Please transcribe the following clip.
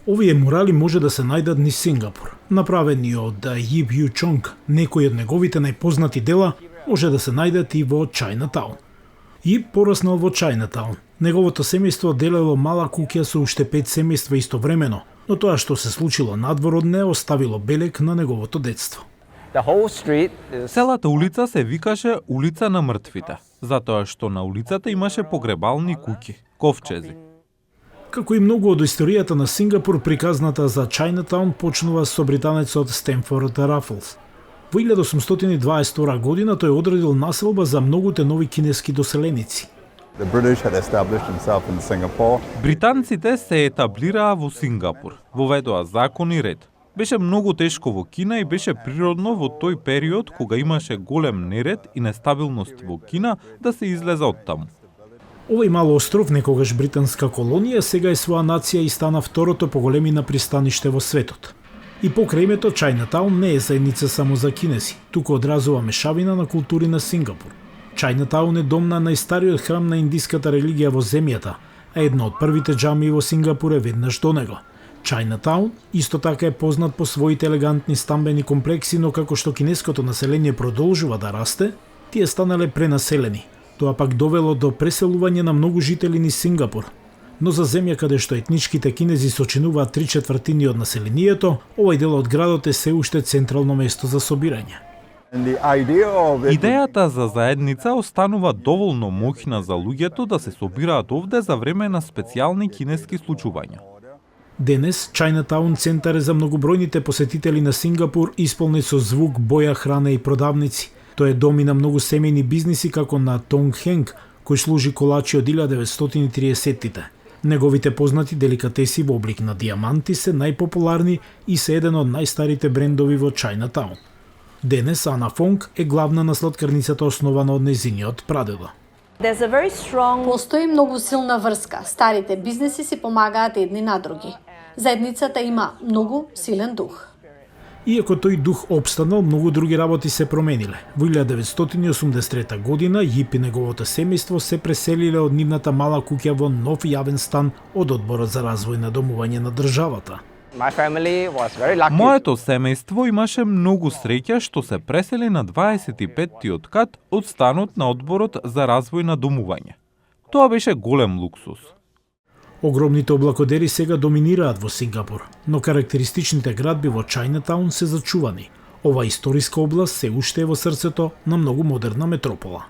Овие мурали може да се најдат низ Сингапур. Направени од Йип Ю Чонг, некои од неговите најпознати дела може да се најдат и во Чајнатаун. Йип пораснал во Чајнатаун. Неговото семејство делело мала куќа со уште 5 семејства истовремено, но тоа што се случило надвор од неа оставило белег на неговото детство. Целата улица се викаше улица на мртвите, затоа што на улицата имаше погребални куќи, ковчези. Како и многу од историјата на Сингапур, приказната за Чајнатаун почнува со британецот Стенфорд Рафлс. Во 1822 година тој одредил населба за многуте нови кинески доселеници. Британците се етаблираа во Сингапур, воведоа закон и ред. Беше многу тешко во Кина и беше природно во тој период кога имаше голем неред и нестабилност во Кина да се излезе од таму. Овој мал остров, некогаш британска колонија, сега е своја нација и стана второто по големина пристаниште во светот. И покрај името Чајнатаун не е заедница само за кинези, туку одразува мешавина на култури на Сингапур. Чајнатаун е дом на најстариот храм на индиската религија во земјата, а една од првите џамии во Сингапур е веднаш до него. Чајнатаун исто така е познат по своите елегантни стамбени комплекси, но како што кинеското население продолжува да расте, тие станале пренаселени. Тоа пак довело до преселување на многу жители низ Сингапур. Но за земја каде што етничките кинези сочинуваат 3/4 од населението, овој дел од градот е се уште централно место за собирање. Идејата за заедница останува доволно моќна за луѓето да се собираат овде за време на специјални кинески случувања. Денес, Чајнатаун центар е за многобројните посетители на Сингапур, исполнет со звук, боја, храна и продавници. Тој е дом и на многу семејни бизниси како на Тонг Хенг, кој служи колачи од 1930-тите. Неговите познати деликатеси во облик на дијаманти се најпопуларни и се еден од најстарите брендови во Чајнатаун. Денес Ана Фонг е главна на сладкарницата основана од нејзиниот прадедо. Постои многу силна врска. Старите бизниси си помагаат едни на други. Заедницата има многу силен дух. Иако тој дух опстанал, многу други работи се промениле. Во 1983 година Йип и неговото семејство се преселиле од нивната мала куќа во нов јавен стан од Одборот за развој на домување на државата. Моето семејство имаше многу среќа што се пресели на 25-тиот кат од станот на Одборот за развој на домување. Тоа беше голем луксус. Огромните облакодери сега доминираат во Сингапур, но карактеристичните градби во Чајнатаун се зачувани. Ова историска област се уште е во срцето на многу модерна метропола.